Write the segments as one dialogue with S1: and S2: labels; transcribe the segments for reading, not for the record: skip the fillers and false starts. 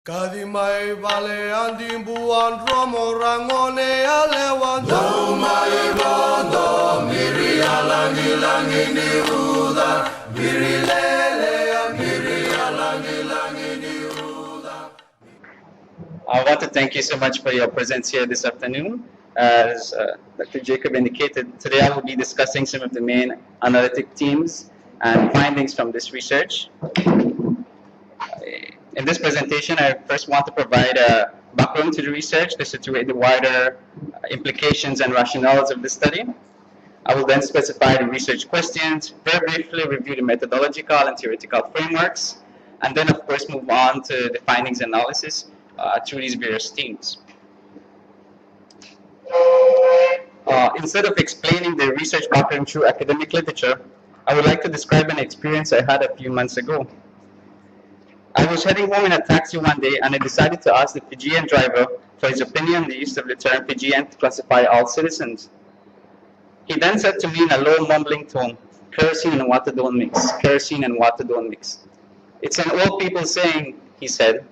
S1: Kadimai vale andimbuan romo rangone alewan Domai bodo miri alangi langi niuda miri lele miri alangi langi niuda.
S2: I want to thank you so much for your presence here this afternoon. As Dr. Jacob indicated, today I will be discussing some of the main analytic themes and findings from this research. In this presentation, I first want to provide a background to the research to situate the wider implications and rationales of the study. I will then specify the research questions, very briefly review the methodological and theoretical frameworks, and then of course move on to the findings analysis through these various themes. Instead of explaining the research background through academic literature, I would like to describe an experience I had a few months ago. I was heading home in a taxi one day and I decided to ask the Fijian driver for his opinion on the use of the term Fijian to classify all citizens. He then said to me in a low mumbling tone, "Kerosene and water don't mix, kerosene and water don't mix." "It's an old people saying," he said,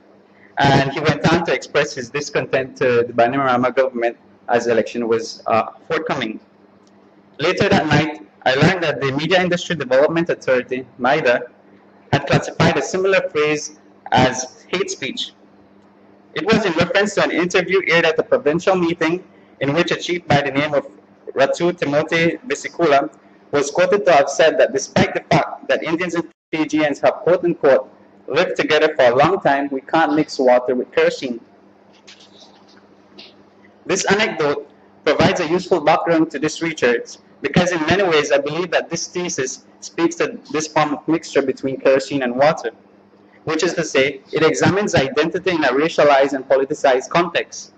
S2: and he went on to express his discontent to the Bainimarama government as the election was forthcoming. Later that night, I learned that the Media Industry Development Authority, MIDA, had classified a similar phrase as hate speech. It was in reference to an interview aired at a provincial meeting in which a chief by the name of Ratu Timothy Bisikula was quoted to have said that despite the fact that Indians and Fijians have quote-unquote lived together for a long time, we can't mix water with kerosene. This anecdote provides a useful background to this research because in many ways I believe that this thesis speaks to this form of mixture between kerosene and water, which is to say, it examines identity in a racialized and politicized context,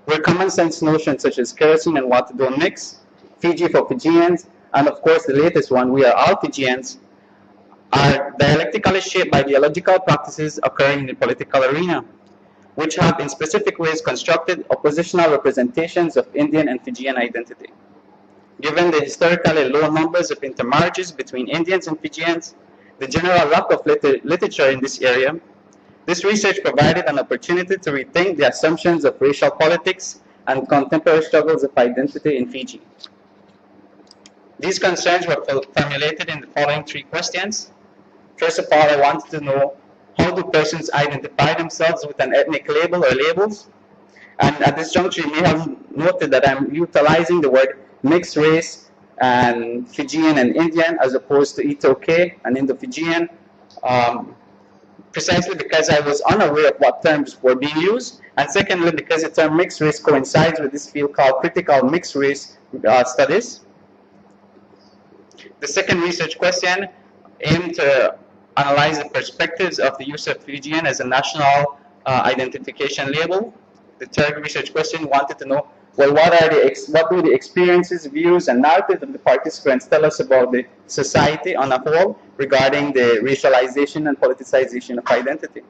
S2: where common sense notions such as kerosene and water don't mix, Fiji for Fijians, and of course the latest one, we are all Fijians, are dialectically shaped by ideological practices occurring in the political arena, which have in specific ways constructed oppositional representations of Indian and Fijian identity. Given the historically low numbers of intermarriages between Indians and Fijians, the general lack of literature in this area, this research provided an opportunity to rethink the assumptions of racial politics and contemporary struggles of identity in Fiji. These concerns were formulated in the following three questions. First of all, I wanted to know, how do persons identify themselves with an ethnic label or labels? And at this juncture, you may have noted that I'm utilizing the word mixed race and Fijian and Indian as opposed to iTaukei and Indo-Fijian, precisely because I was unaware of what terms were being used, and secondly because the term mixed race coincides with this field called critical mixed race studies. The second research question aimed to analyze the perspectives of the use of Fijian as a national identification label. The third research question wanted to know, well, what do the experiences, views, and narratives of the participants tell us about the society on a whole regarding the racialization and politicization of identity?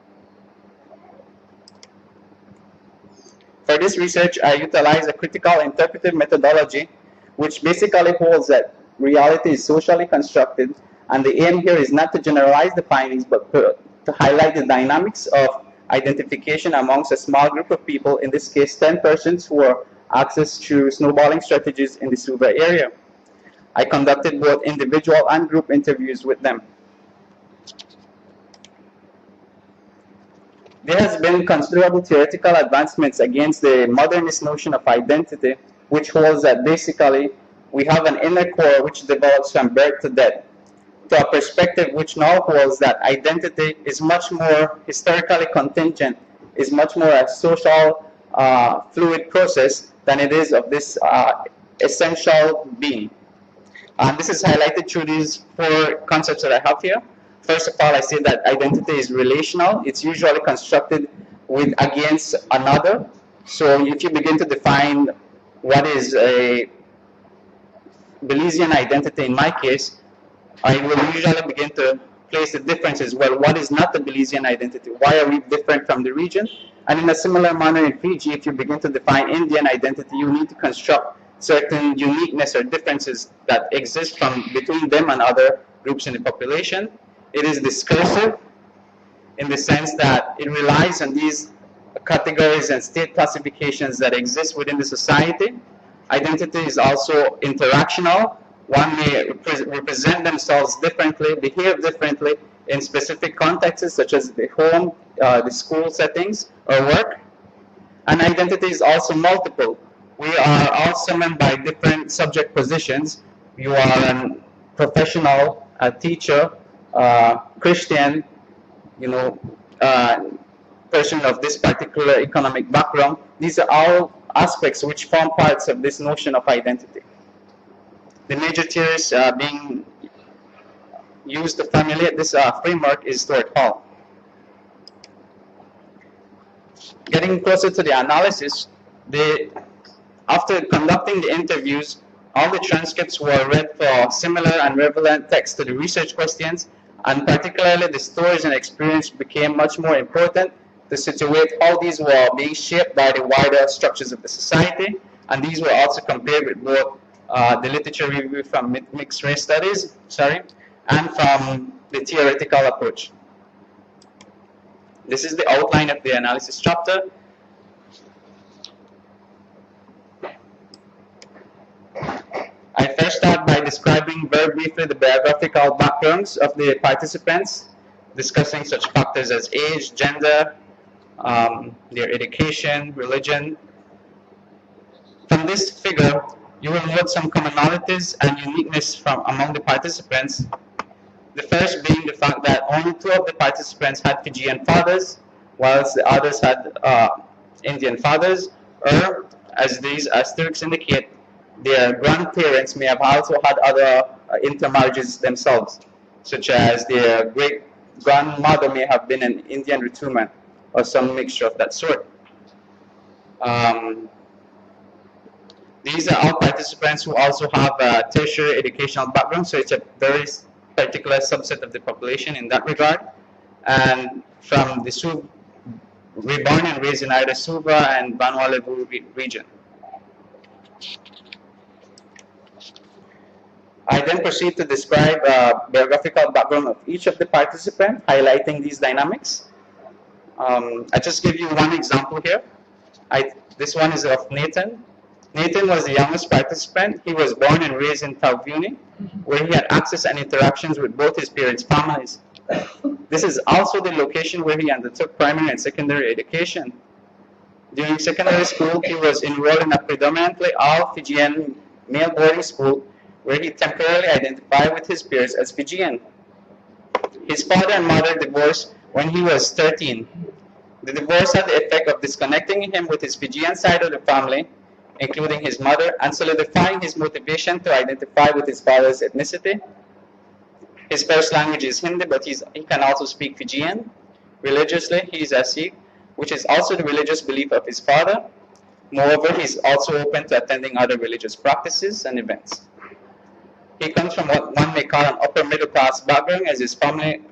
S2: For this research, I utilized a critical interpretive methodology, which basically holds that reality is socially constructed, and the aim here is not to generalize the findings, but to highlight the dynamics of identification amongst a small group of people, in this case 10 persons who were accessed through snowballing strategies in the Suva area. I conducted both individual and group interviews with them. There has been considerable theoretical advancements against the modernist notion of identity, which holds that basically we have an inner core which develops from birth to death, to a perspective which now holds that identity is much more historically contingent, is much more a social fluid process than it is of this essential being. This is highlighted through these four concepts that I have here. First of all, I say that identity is relational. It's usually constructed with against another. So if you begin to define what is a Belizean identity in my case, I will usually begin to place the differences. Well, what is not the Belizean identity? Why are we different from the region? And in a similar manner in Fiji, if you begin to define Indian identity, you need to construct certain uniqueness or differences that exist between them and other groups in the population. It is discursive. in the sense that it relies on these categories and state classifications that exist within the society. Identity is also interactional. One may represent themselves differently, behave differently in specific contexts such as the home, the school settings, or work. And identity is also multiple. We are all summoned by different subject positions. You are a professional, a teacher, Christian, person of this particular economic background. These are all aspects which form parts of this notion of identity. The major theories being used to formulate this framework is Stuart Hall. Getting closer to the analysis, after conducting the interviews, all the transcripts were read for similar and relevant text to the research questions, and particularly the stories and experience became much more important to situate how these were being shaped by the wider structures of the society, and these were also compared with both the literature review from mixed race studies, and from the theoretical approach. This is the outline of the analysis chapter. I first start by describing very briefly the biographical backgrounds of the participants, discussing such factors as age, gender, their education, religion. From this figure, you will note some commonalities and uniqueness from among the participants. The first being the fact that only 2 of the participants had Fijian fathers, whilst the others had Indian fathers, or as these asterisks indicate, their grandparents may have also had other intermarriages themselves, such as their great-grandmother may have been an Indian Rituman, or some mixture of that sort. These are all participants who also have a tertiary educational background, so it's a very particular subset of the population in that regard. And from the Suva, born and raised in either Suva and Vanuatu region. I then proceed to describe biographical background of each of the participants, highlighting these dynamics. I just give you one example here. This one is of Nathan. Nathan was the youngest participant. He was born and raised in Tauvuni, where he had access and interactions with both his parents' families. This is also the location where he undertook primary and secondary education. During secondary school, he was enrolled in a predominantly all Fijian male boarding school, where he temporarily identified with his peers as Fijian. His father and mother divorced when he was 13. The divorce had the effect of disconnecting him with his Fijian side of the family, including his mother, and solidifying his motivation to identify with his father's ethnicity. His first language is Hindi, but he can also speak Fijian. Religiously, he is a Sikh, which is also the religious belief of his father. Moreover, he is also open to attending other religious practices and events. He comes from what one may call an upper middle class background, as his family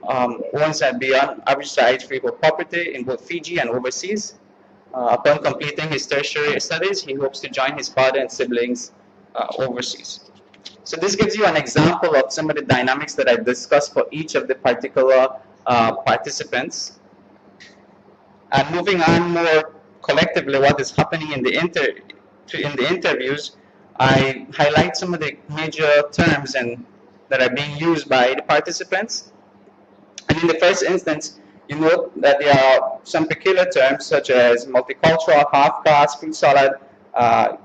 S2: owns a beyond average size freehold property in both Fiji and overseas. Upon completing his tertiary studies, he hopes to join his father and siblings overseas. So this gives you an example of some of the dynamics that I discussed for each of the particular participants. And moving on more collectively, what is happening in the interviews, I highlight some of the major terms that are being used by the participants. And in the first instance, you note that there are some peculiar terms such as multicultural, half-caste, fruit salad,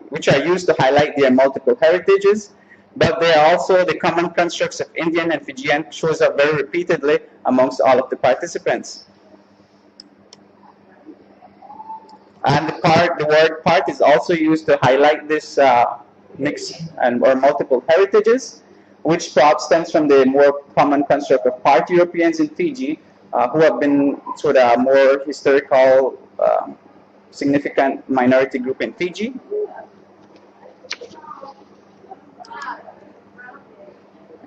S2: which are used to highlight their multiple heritages, but they are also the common constructs of Indian and Fijian shows up very repeatedly amongst all of the participants. And the word part is also used to highlight this mix or multiple heritages, which perhaps stems from the more common construct of part Europeans in Fiji, who have been sort of a more historical, significant minority group in Fiji.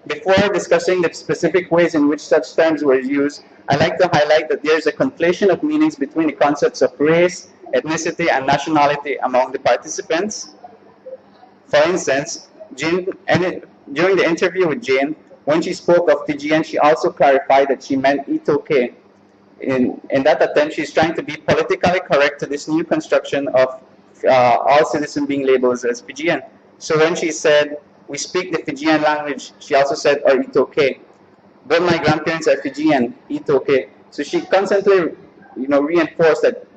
S2: Before discussing the specific ways in which such terms were used, I'd like to highlight that there's a conflation of meanings between the concepts of race, ethnicity, and nationality among the participants. For instance, during the interview with Jane, when she spoke of Fijian, she also clarified that she meant iTaukei. In that attempt, she's trying to be politically correct to this new construction of all citizens being labeled as Fijian. So when she said, we speak the Fijian language, she also said, or iTaukei. Both my grandparents are Fijian, iTaukei. So she constantly, reinforced that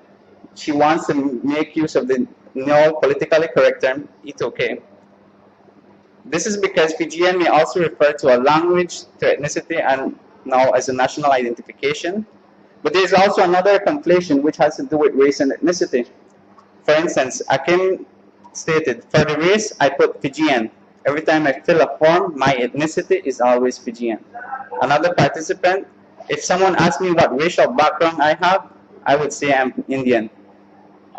S2: she wants to make use of the now politically correct term, iTaukei. This is because Fijian may also refer to a language, to ethnicity, and now as a national identification. But there is also another conflation which has to do with race and ethnicity. For instance, Akim stated, for the race, I put Fijian. Every time I fill a form, my ethnicity is always Fijian. Another participant, if someone asks me what racial background I have, I would say I'm Indian.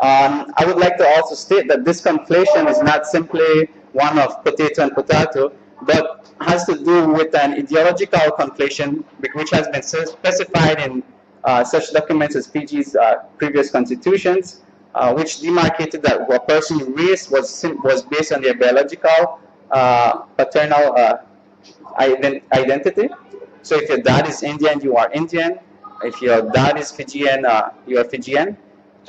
S2: I would like to also state that this conflation is not simply one of potato and potato, but has to do with an ideological conflation which has been specified in such documents as Fiji's previous constitutions, which demarcated that a person's race was based on their biological paternal identity. So if your dad is Indian, you are Indian. If your dad is Fijian, you are Fijian.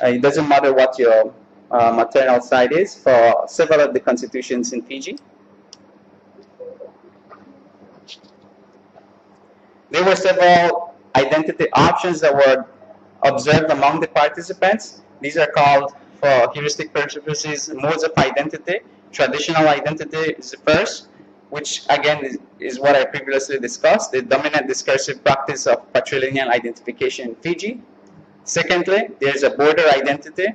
S2: It doesn't matter what your maternal side is for several of the constitutions in Fiji. There were several identity options that were observed among the participants. These are called, for heuristic purposes, modes of identity. Traditional identity is the first, which again is what I previously discussed, the dominant discursive practice of patrilineal identification in Fiji. Secondly, there is a border identity,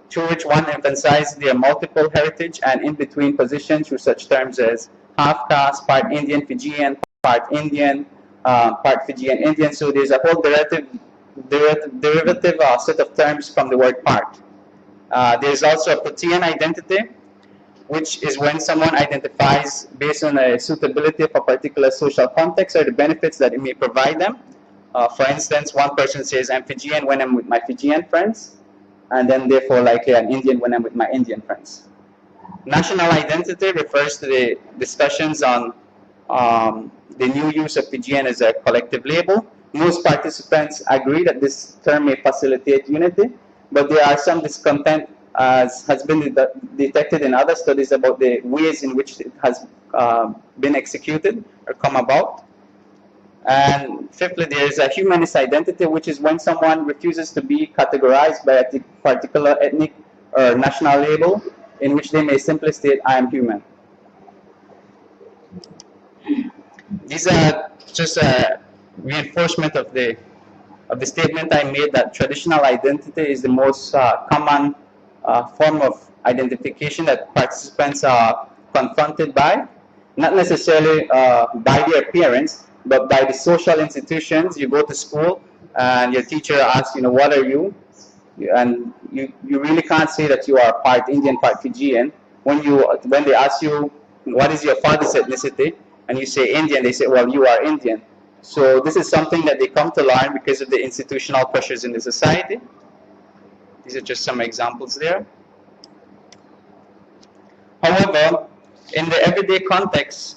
S2: through which one emphasizes their multiple heritage and in-between positions through such terms as half-caste, part Indian-Fijian, part Indian, part Fijian Indian. So there's a whole derivative set of terms from the word part. There's also a Protean identity, which is when someone identifies based on a suitability of a particular social context or the benefits that it may provide them. For instance, one person says, I'm Fijian when I'm with my Fijian friends, and then therefore likely an Indian when I'm with my Indian friends. National identity refers to the discussions on the new use of Fijian as a collective label. Most participants agree that this term may facilitate unity, but there are some discontent, as has been detected in other studies, about the ways in which it has been executed or come about. And fifthly, there is a humanist identity, which is when someone refuses to be categorized by a particular ethnic or national label, in which they may simply state, I am human. These are just a reinforcement of the statement I made that traditional identity is the most common form of identification that participants are confronted by, not necessarily by their appearance, but by the social institutions. You go to school and your teacher asks, what are you? And you really can't say that you are part Indian, part Fijian. When they ask you, what is your father's ethnicity? And you say Indian, they say, well, you are Indian. So this is something that they come to learn because of the institutional pressures in the society. These are just some examples there. However, in the everyday context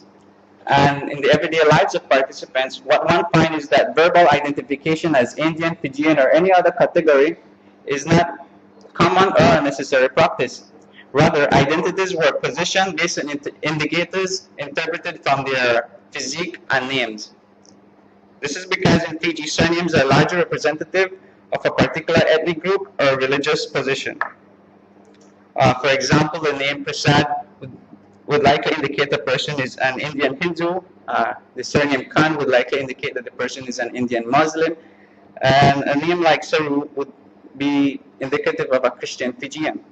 S2: and in the everyday lives of participants, what one finds is that verbal identification as Indian, Fijian, or any other category is not common or a necessary practice. Rather, identities were positioned based on indicators interpreted from their physique and names. This is because in Fiji, surnames are largely representative of a particular ethnic group or religious position. For example, the name Prasad would likely indicate the person is an Indian Hindu. The surname Khan would likely indicate that the person is an Indian Muslim. And a name like Saru would be indicative of a Christian Fijian.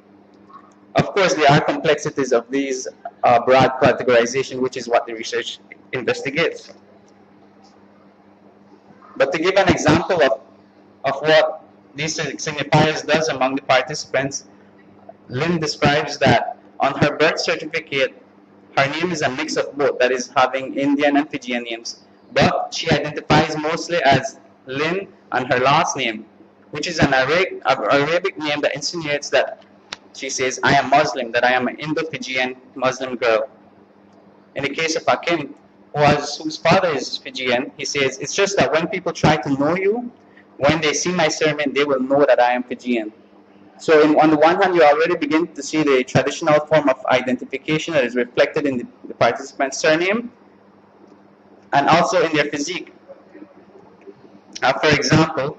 S2: Of course, there are complexities of these broad categorization, which is what the research investigates. But to give an example of what these signifiers does among the participants, Lynn describes that on her birth certificate, her name is a mix of both, that is having Indian and Fijian names. But she identifies mostly as Lynn and her last name, which is an Arabic name that insinuates that she says, I am Muslim, that I am an Indo-Fijian Muslim girl. In the case of Akim, whose father is Fijian, he says, it's just that when people try to know you, when they see my surname, they will know that I am Fijian. So on the one hand, you already begin to see the traditional form of identification that is reflected in the participant's surname and also in their physique. For example,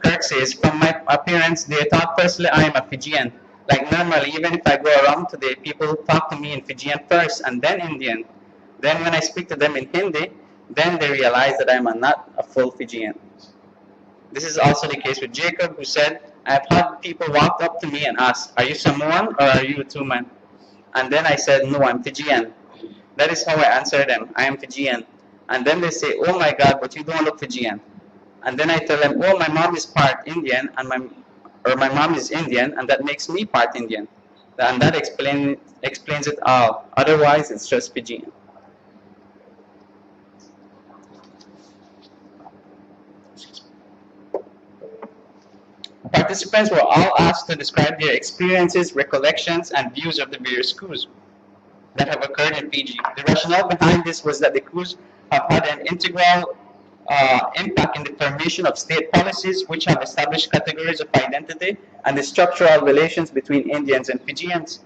S2: Kirk says, from my appearance, they thought firstly I am a Fijian. Like normally, even if I go around today, people talk to me in Fijian first and then Indian. Then when I speak to them in Hindi, then they realize that I'm not a full Fijian. This is also the case with Jacob, who said, I've had people walk up to me and ask, are you Samoan or are you a Tuman? And then I said, no, I'm Fijian. That is how I answer them, I am Fijian. And then they say, oh my God, but you don't look Fijian. And then I tell them, oh, my mom is part Indian, and my mom is Indian, and that makes me part Indian. And that explains it all. Otherwise, it's just Fijian. Participants were all asked to describe their experiences, recollections, and views of the various coups that have occurred in Fiji. The rationale behind this was that the coups have had an integral impact in the formation of state policies which have established categories of identity and the structural relations between Indians and Fijians.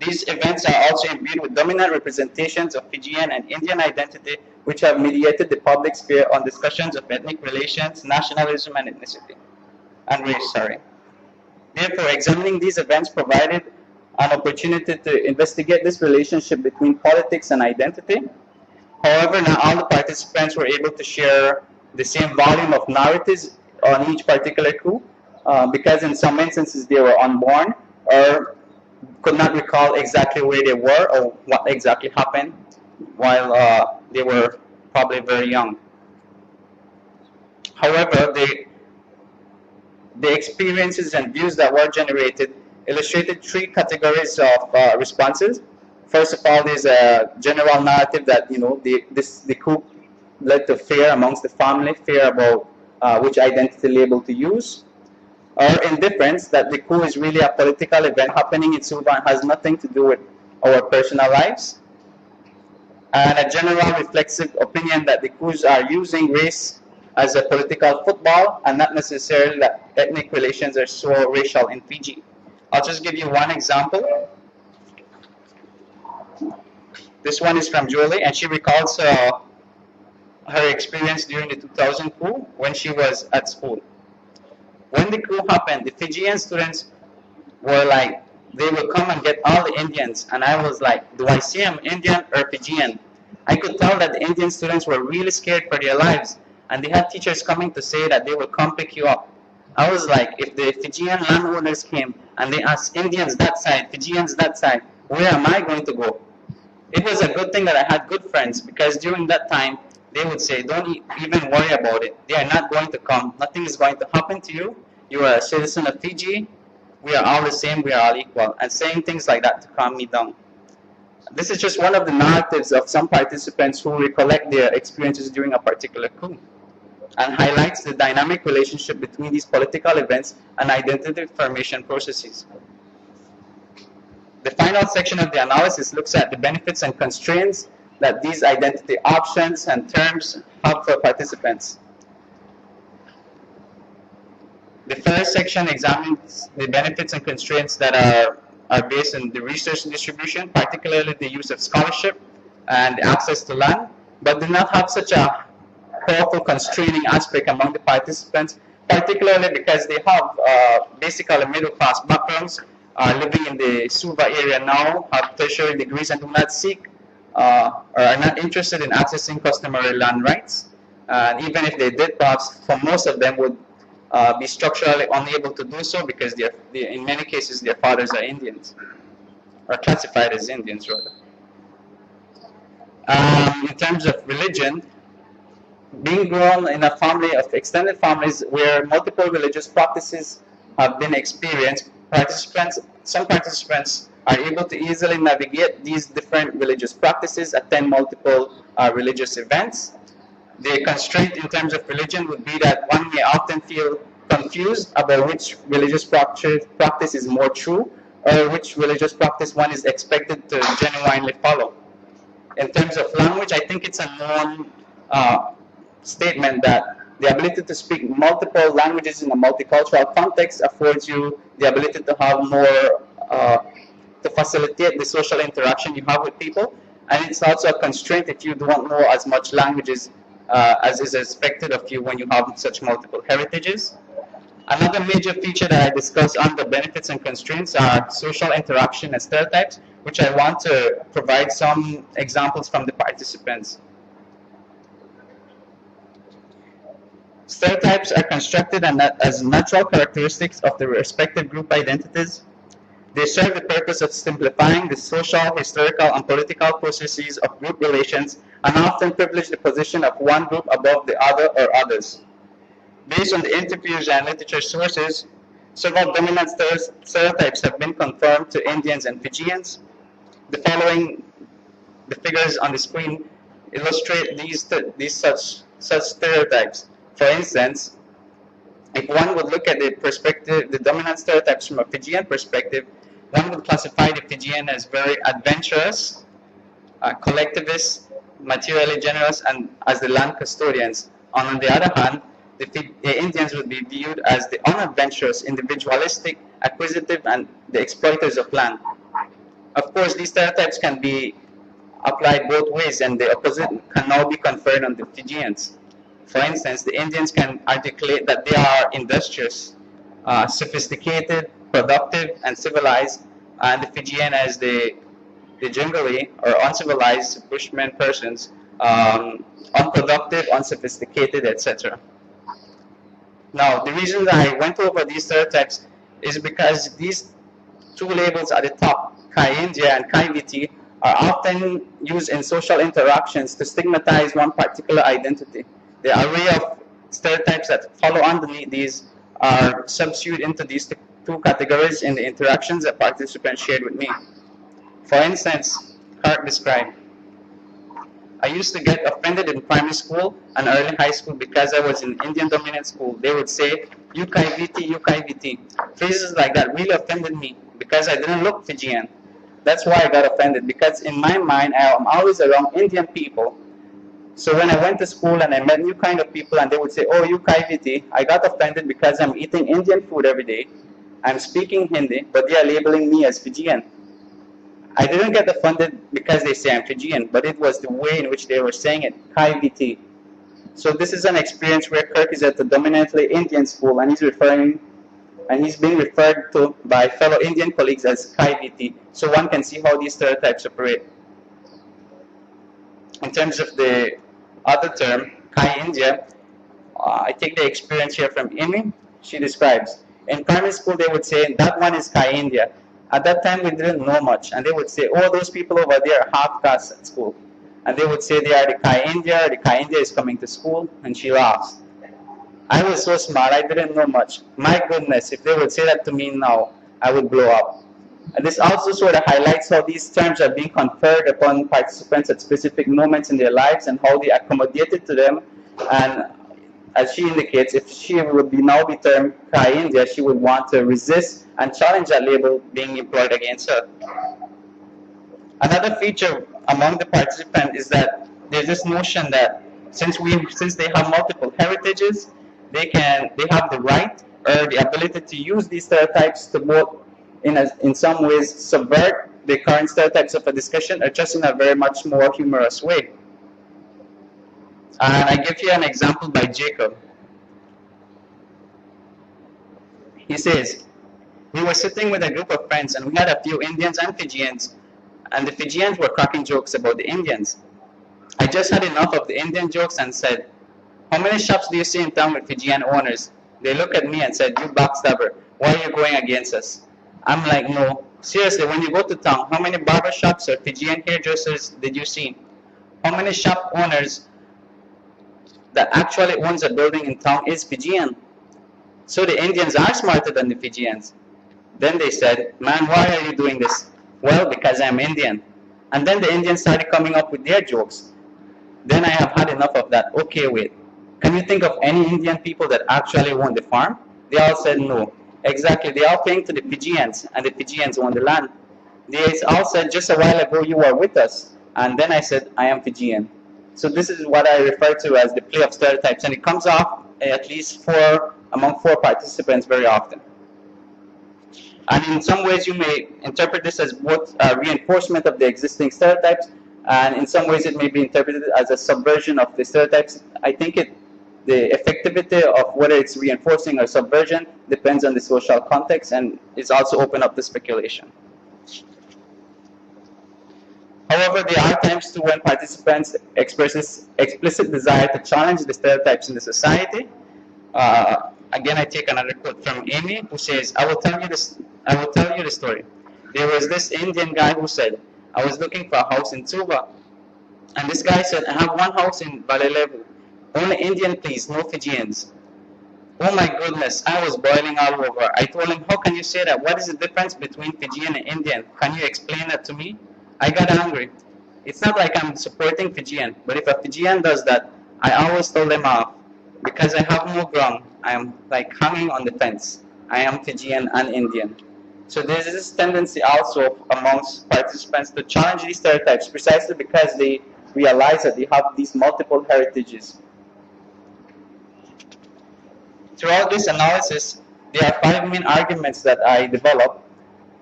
S2: These events are also imbued with dominant representations of Fijian and Indian identity which have mediated the public sphere on discussions of ethnic relations, nationalism, and ethnicity. And race, Therefore, examining these events provided an opportunity to investigate this relationship between politics and identity. However, not all the participants were able to share the same volume of narratives on each particular coup, because in some instances they were unborn or could not recall exactly where they were or what exactly happened while they were probably very young. However, the experiences and views that were generated illustrated three categories of responses. First of all, there's a general narrative that the coup led to fear amongst the family, fear about which identity label to use, or indifference that the coup is really a political event happening in Suva and has nothing to do with our personal lives, and a general reflexive opinion that the coups are using race as a political football and not necessarily that ethnic relations are so racial in Fiji. I'll just give you one example. This one is from Julie, and she recalls her experience during the 2000 coup when she was at school. When the coup happened, the Fijian students were like, they will come and get all the Indians, and I was like, do I see them Indian or Fijian? I could tell that the Indian students were really scared for their lives, and they had teachers coming to say that they will come pick you up. I was like, if the Fijian landowners came and they asked Indians that side, Fijians that side, where am I going to go? It was a good thing that I had good friends, because during that time, they would say, don't even worry about it. They are not going to come. Nothing is going to happen to you. You are a citizen of Fiji. We are all the same. We are all equal. And saying things like that to calm me down. This is just one of the narratives of some participants who recollect their experiences during a particular coup, and highlights the dynamic relationship between these political events and identity formation processes. The final section of the analysis looks at the benefits and constraints that these identity options and terms have for participants. The first section examines the benefits and constraints that are based on the resource distribution, particularly the use of scholarship and access to land, but do not have such a powerful constraining aspect among the participants, particularly because they have basically middle-class backgrounds, living in the Suva area now, have tertiary degrees and do not seek or are not interested in accessing customary land rights. And even if they did, perhaps for most of them would be structurally unable to do so because in many cases their fathers are Indians, or classified as Indians rather. In terms of religion, being grown in a family of extended families where multiple religious practices have been experienced, some participants are able to easily navigate these different religious practices, attend multiple religious events. The constraint in terms of religion would be that one may often feel confused about which religious practice is more true, or which religious practice one is expected to genuinely follow. In terms of language, I think it's a known statement that The ability to speak multiple languages in a multicultural context affords you the ability to have more, to facilitate the social interaction you have with people. And it's also a constraint if you don't know as much languages as is expected of you when you have such multiple heritages. Another major feature that I discuss under benefits and constraints are social interaction and stereotypes, which I want to provide some examples from the participants. Stereotypes are constructed as natural characteristics of the respective group identities. They serve the purpose of simplifying the social, historical, and political processes of group relations and often privilege the position of one group above the other or others. Based on the Indo-Fijian literature sources, several dominant stereotypes have been confirmed to Indians and Fijians. The figures on the screen illustrate these such stereotypes. For instance, if one would look at the dominant stereotypes from a Fijian perspective, one would classify the Fijian as very adventurous, collectivist, materially generous, and as the land custodians. On the other hand, the Indians would be viewed as the unadventurous, individualistic, acquisitive, and the exploiters of land. Of course, these stereotypes can be applied both ways, and the opposite can now be conferred on the Fijians. For instance, the Indians can articulate that they are industrious, sophisticated, productive, and civilized, and the Fijian as the jungly or uncivilized bushman persons, unproductive, unsophisticated, etc. Now, the reason that I went over these stereotypes is because these two labels at the top, Kai India and Kai Viti, are often used in social interactions to stigmatize one particular identity. The array of stereotypes that follow underneath these are subsumed into these two categories in the interactions that participants shared with me. For instance, Kirk described, I used to get offended in primary school and early high school because I was in Indian dominant school. They would say, you Kai Viti, you Kai Viti. Phrases like that really offended me because I didn't look Fijian. That's why I got offended, because in my mind, I am always around Indian people. So when I went to school and I met new kind of people and they would say, oh, you Kai Viti, I got offended because I'm eating Indian food every day. I'm speaking Hindi, but they are labeling me as Fijian. I didn't get offended because they say I'm Fijian, but it was the way in which they were saying it, Kai Viti. So this is an experience where Kirk is at the dominantly Indian school and he's being referred to by fellow Indian colleagues as Kai Viti. So one can see how these stereotypes operate. In terms of the other term, Kai India, I take the experience here from Amy. She describes, in primary school they would say, that one is Kai India. At that time we didn't know much, and they would say, oh, those people over there are half caste at school. And they would say they are the Kai India is coming to school, and she laughs. I was so smart, I didn't know much. My goodness, if they would say that to me now, I would blow up. And this also sort of highlights how these terms are being conferred upon participants at specific moments in their lives and how they accommodated to them. And as she indicates, if she would now be termed Kai India, she would want to resist and challenge that label being employed against her. Another feature among the participants is that there's this notion that since they have multiple heritages, they have the right or the ability to use these stereotypes to both in some ways subvert the current stereotypes of a discussion, or just in a very much more humorous way. And I give you an example by Jacob. He says, we were sitting with a group of friends and we had a few Indians and Fijians, and the Fijians were cracking jokes about the Indians. I just had enough of the Indian jokes and said, how many shops do you see in town with Fijian owners? They looked at me and said, you backstabber, why are you going against us? I'm like, no, seriously, when you go to town, how many barber shops or Fijian hairdressers did you see? How many shop owners that actually owns a building in town is Fijian? So the Indians are smarter than the Fijians. Then they said, man, why are you doing this? Well, because I'm Indian. And then the Indians started coming up with their jokes. Then I have had enough of that. Okay, wait. Can you think of any Indian people that actually own the farm? They all said no. Exactly, they all came to the Fijians, and the Fijians own the land. They all said, just a while ago you were with us. And then I said, I am Fijian. So this is what I refer to as the play of stereotypes, and it comes off at least among four participants very often. And in some ways, you may interpret this as both a reinforcement of the existing stereotypes, and in some ways, it may be interpreted as a subversion of the stereotypes. I think the effectivity of whether it's reinforcing or subversion depends on the social context, and is also open up to speculation. However, there are times too when participants express this explicit desire to challenge the stereotypes in the society. Again, I take another quote from Amy, who says, I will tell you the story. There was this Indian guy who said, I was looking for a house in Suva. And this guy said, I have one house in Balelevu. Only Indian, please, no Fijians. Oh my goodness, I was boiling all over. I told him, how can you say that? What is the difference between Fijian and Indian? Can you explain that to me? I got angry. It's not like I'm supporting Fijian, but if a Fijian does that, I always told them off. Because I have no ground, I am like hanging on the fence. I am Fijian and Indian. So there's this tendency also amongst participants to challenge these stereotypes precisely because they realize that they have these multiple heritages. Throughout this analysis, there are 5 main arguments that I develop.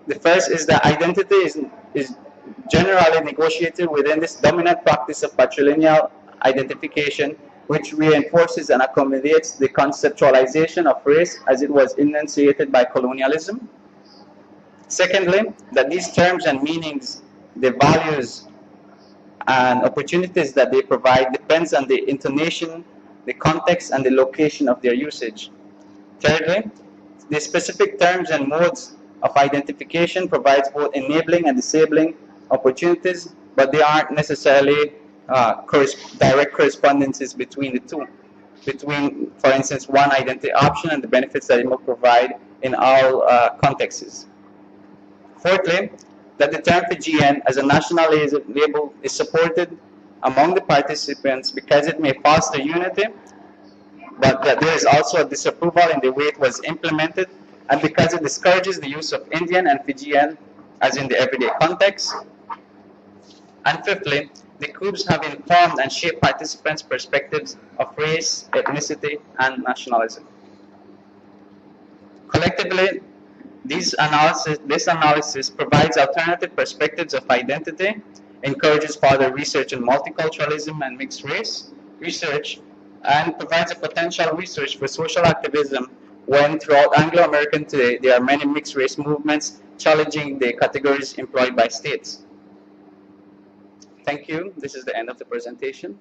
S2: The first is that identity is generally negotiated within this dominant practice of patrilineal identification, which reinforces and accommodates the conceptualization of race as it was enunciated by colonialism. Secondly, that these terms and meanings, the values and opportunities that they provide depends on the intonation, the context, and the location of their usage. Thirdly, the specific terms and modes of identification provides both enabling and disabling opportunities, but they aren't necessarily direct correspondences between the two. Between, for instance, one identity option and the benefits that it will provide in all contexts. Fourthly, that the term Fijian as a national label is supported among the participants because it may foster unity, but that there is also a disapproval in the way it was implemented, and because it discourages the use of Indian and Fijian as in the everyday context. And fifthly, the groups have informed and shaped participants' perspectives of race, ethnicity, and nationalism. Collectively, this analysis provides alternative perspectives of identity, encourages further research in multiculturalism and mixed race research, and provides a potential research for social activism when throughout Anglo-American today there are many mixed race movements challenging the categories employed by states. Thank you. This is the end of the presentation.